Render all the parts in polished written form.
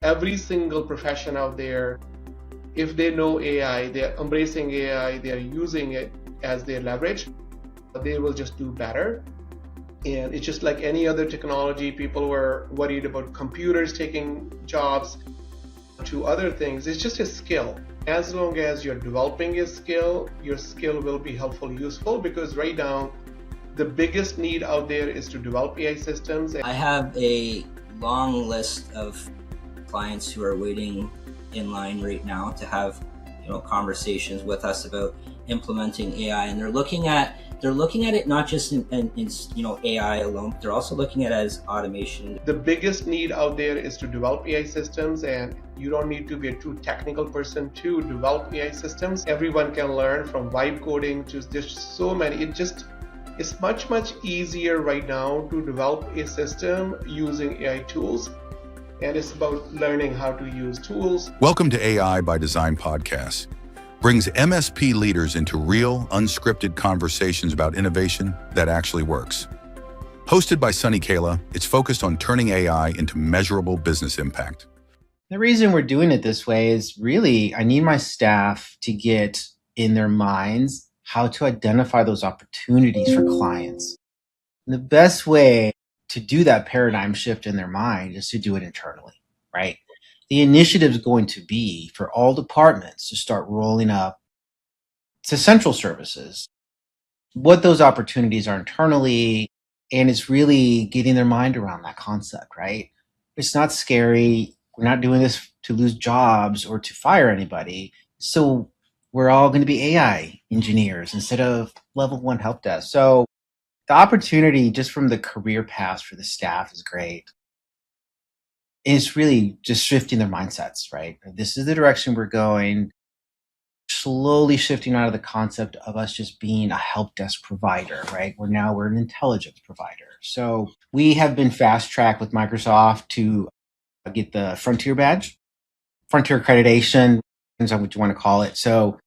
every single profession out there, if they know AI, they're embracing AI, they're using it as their leverage, they will just do better. And it's just like any other technology. People were worried about computers taking jobs to other things. It's just a skill. As long as you're developing a skill, your skill will be helpful, useful, because right now, the biggest need out there is to develop AI systems. I have a long list of clients who are waiting in line right now to have conversations with us about implementing AI, and they're looking at it not just in AI alone, but they're also looking at it as automation. The biggest need out there is to develop AI systems, and you don't need to be a too technical person to develop AI systems. Everyone can learn, from vibe coding to just so many. It's much easier right now to develop a system using AI tools, and it's about learning how to use tools. Welcome to AI by Design podcast. Brings MSP leaders into real, unscripted conversations about innovation that actually works. Hosted by Kaila, it's focused on turning AI into measurable business impact. The reason we're doing it this way is really, I need my staff to get in their minds how to identify those opportunities for clients. And the best way to do that paradigm shift in their mind is to do it internally, right? The initiative is going to be for all departments to start rolling up to central services, what those opportunities are internally, and it's really getting their mind around that concept, right? It's not scary. We're not doing this to lose jobs or to fire anybody. So we're all going to be AI engineers instead of level 1 help desk. So the opportunity just from the career path for the staff is great. It's really just shifting their mindsets, right? This is the direction we're going, slowly shifting out of the concept of us just being a help desk provider, right? We're an intelligence provider. So we have been fast tracked with Microsoft to get the Frontier badge, Frontier accreditation, is what you want to call it. So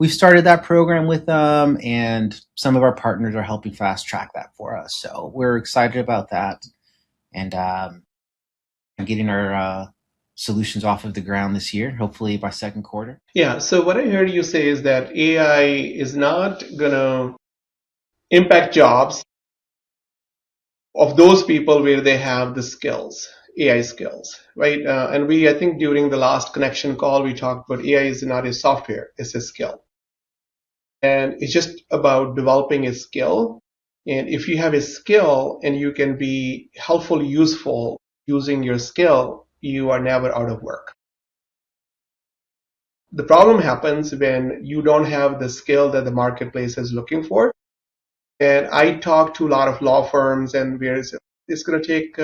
we've started that program with them, and some of our partners are helping fast track that for us. So we're excited about that, and getting our solutions off of the ground this year, hopefully by second quarter. Yeah, so what I heard you say is that AI is not going to impact jobs of those people where they have the skills, AI skills, right? And I think during the last connection call, we talked about AI is not a software, it's a skill. And it's just about developing a skill. And if you have a skill and you can be helpful, useful using your skill, you are never out of work. The problem happens when you don't have the skill that the marketplace is looking for. And I talk to a lot of law firms, and it's going to take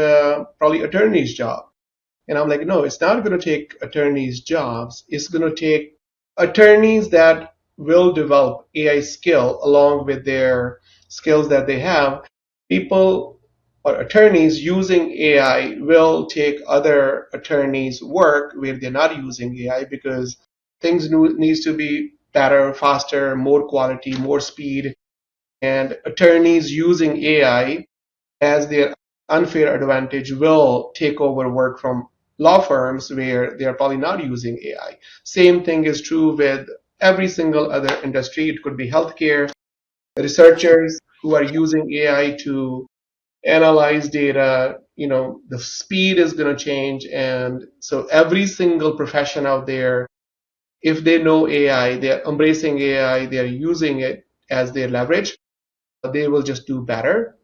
probably attorneys' job. And I'm like, no, it's not going to take attorneys' jobs. It's going to take attorneys that will develop AI skill along with their skills that they have. People or attorneys using AI will take other attorneys' work where they're not using AI, because things needs to be better, faster, more quality, more speed. And attorneys using AI as their unfair advantage will take over work from law firms where they are probably not using AI. Same thing is true with every single other industry. It could be healthcare, researchers who are using AI to analyze data. The speed is going to change. And so every single profession out there, if they know AI, they're embracing AI, they're using it as their leverage, they will just do better.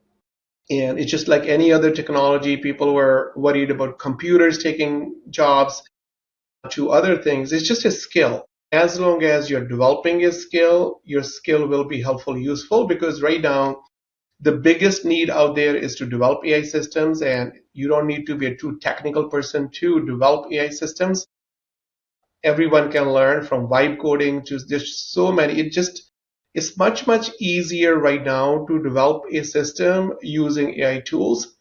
And it's just like any other technology. People were worried about computers taking jobs to other things. It's just a skill. As long as you're developing a skill, your skill will be helpful, useful, because right now, the biggest need out there is to develop AI systems, and you don't need to be a too technical person to develop AI systems. Everyone can learn, from vibe coding to just so many. It's much easier right now to develop a system using AI tools.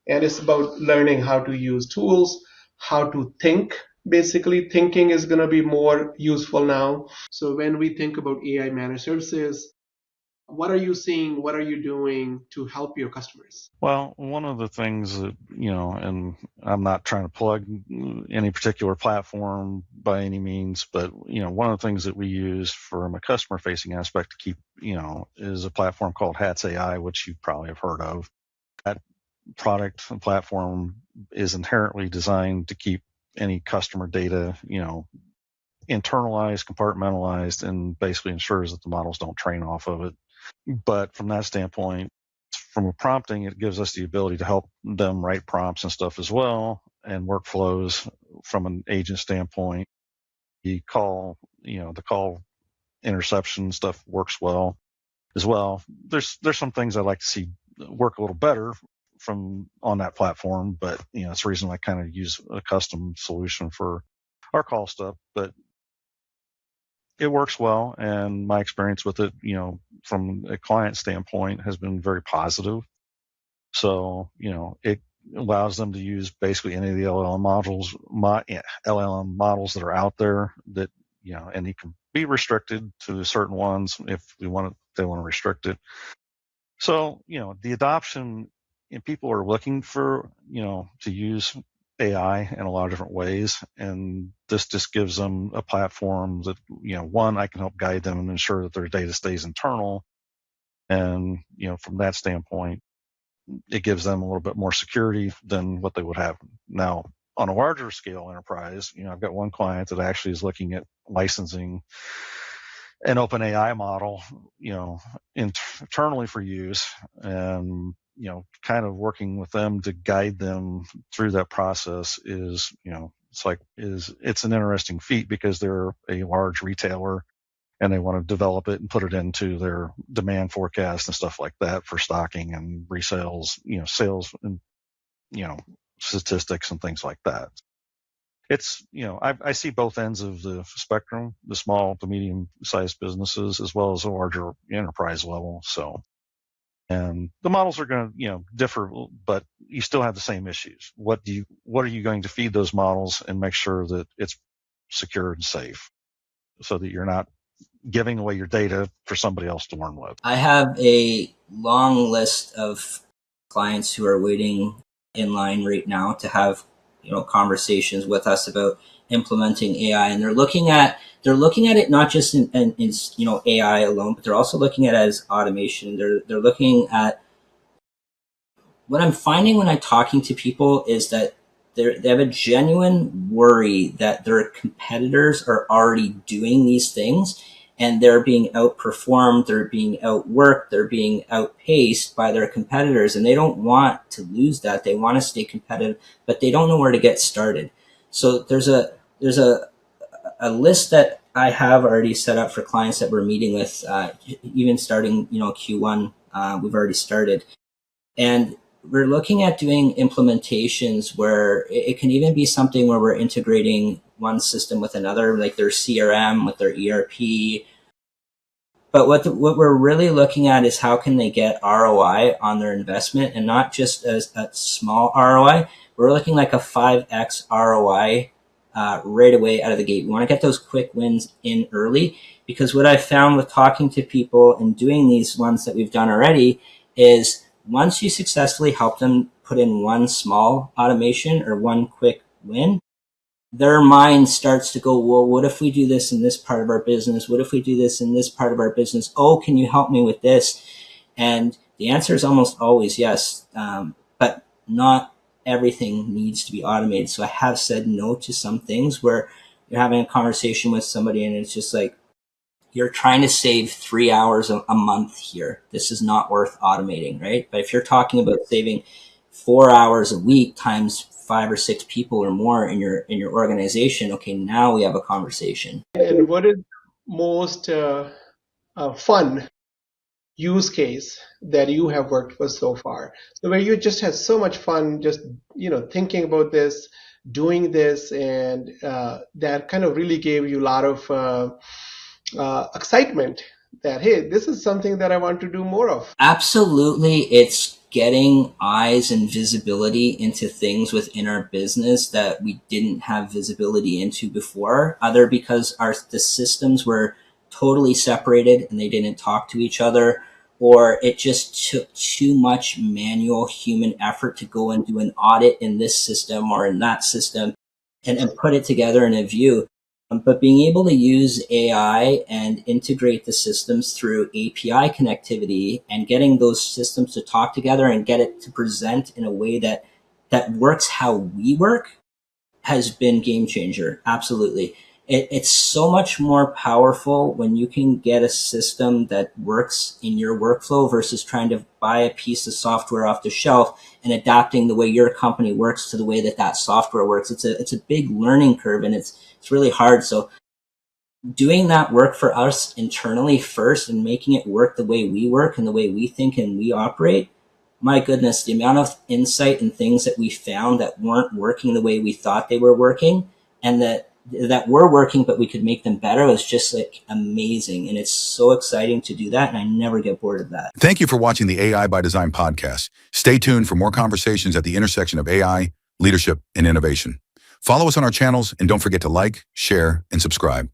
And it's about learning how to use tools, how to think. Basically, thinking is going to be more useful now. So when we think about AI managed services, What are you seeing? What are you doing to help your customers? Well, one of the things that, and I'm not trying to plug any particular platform by any means, but, one of the things that we use from a customer facing aspect to keep, is a platform called Hats AI, which you probably have heard of. That product and platform is inherently designed to keep any customer data, internalized, compartmentalized, and basically ensures that the models don't train off of it. But from that standpoint, from a prompting, it gives us the ability to help them write prompts and stuff as well, and workflows from an agent standpoint. The call interception stuff works well as well. There's some things I'd like to see work a little better from on that platform, but it's the reason I kind of use a custom solution for our call stuff. But it works well, and my experience with it, from a client standpoint, has been very positive. So, it allows them to use basically any of the LLM models that are out there that, and you can be restricted to certain ones if they want to restrict it. So, the adoption, and people are looking for, to use AI in a lot of different ways. And this just gives them a platform that, one, I can help guide them and ensure that their data stays internal. And, from that standpoint, it gives them a little bit more security than what they would have. Now, on a larger scale enterprise, I've got one client that actually is looking at licensing an open AI model, internally for use, and, kind of working with them to guide them through that process is, it's an interesting feat because they're a large retailer and they want to develop it and put it into their demand forecast and stuff like that for stocking and resales, sales and, statistics and things like that. It's, I see both ends of the spectrum, the small to medium sized businesses, as well as a larger enterprise level. So, and the models are going to, differ, but you still have the same issues. What are you going to feed those models and make sure that it's secure and safe so that you're not giving away your data for somebody else to learn with? I have a long list of clients who are waiting in line right now to have conversations with us about implementing AI, and they're looking at it not just in AI alone, but they're also looking at it as automation. They're looking at, what I'm finding when I'm talking to people is that they have a genuine worry that their competitors are already doing these things and they're being outperformed, they're being outworked, they're being outpaced by their competitors, and they don't want to lose that. They want to stay competitive, but they don't know where to get started. So there's a list that I have already set up for clients that we're meeting with, even starting Q1. We've already started, and we're looking at doing implementations where it can even be something where we're integrating one system with another, like their CRM with their ERP. But what we're really looking at is how can they get ROI on their investment, and not just as a small ROI. We're looking like a 5x ROI right away out of the gate. We want to get those quick wins in early, because what I've found with talking to people and doing these ones that we've done already is once you successfully help them put in one small automation or one quick win, their mind starts to go, well, what if we do this in this part of our business? What if we do this in this part of our business? Oh, can you help me with this? And the answer is almost always yes. But not everything needs to be automated. So I have said no to some things where you're having a conversation with somebody and it's just like, you're trying to save 3 hours a month here. This is not worth automating, right? But if you're talking about saving 4 hours a week times 5 or 6 people or more in your organization, okay, now we have a conversation. And what is most fun use case that you have worked with so far? So where you just had so much fun just thinking about this, doing this, and that kind of really gave you a lot of excitement that, hey, this is something that I want to do more of. Absolutely. It's getting eyes and visibility into things within our business that we didn't have visibility into before, because the systems were totally separated and they didn't talk to each other, or it just took too much manual human effort to go and do an audit in this system or in that system and put it together in a view. But being able to use AI and integrate the systems through API connectivity and getting those systems to talk together and get it to present in a way that works how we work has been game changer. Absolutely. It's so much more powerful when you can get a system that works in your workflow versus trying to buy a piece of software off the shelf and adapting the way your company works to the way that software works. It's a big learning curve, and it's really hard. So doing that work for us internally first and making it work the way we work and the way we think and we operate, my goodness, the amount of insight and things that we found that weren't working the way we thought they were working and that were working, but we could make them better was just like amazing. And it's so exciting to do that. And I never get bored of that. Thank you for watching the AI by Design podcast. Stay tuned for more conversations at the intersection of AI, leadership, and innovation. Follow us on our channels and don't forget to like, share, and subscribe.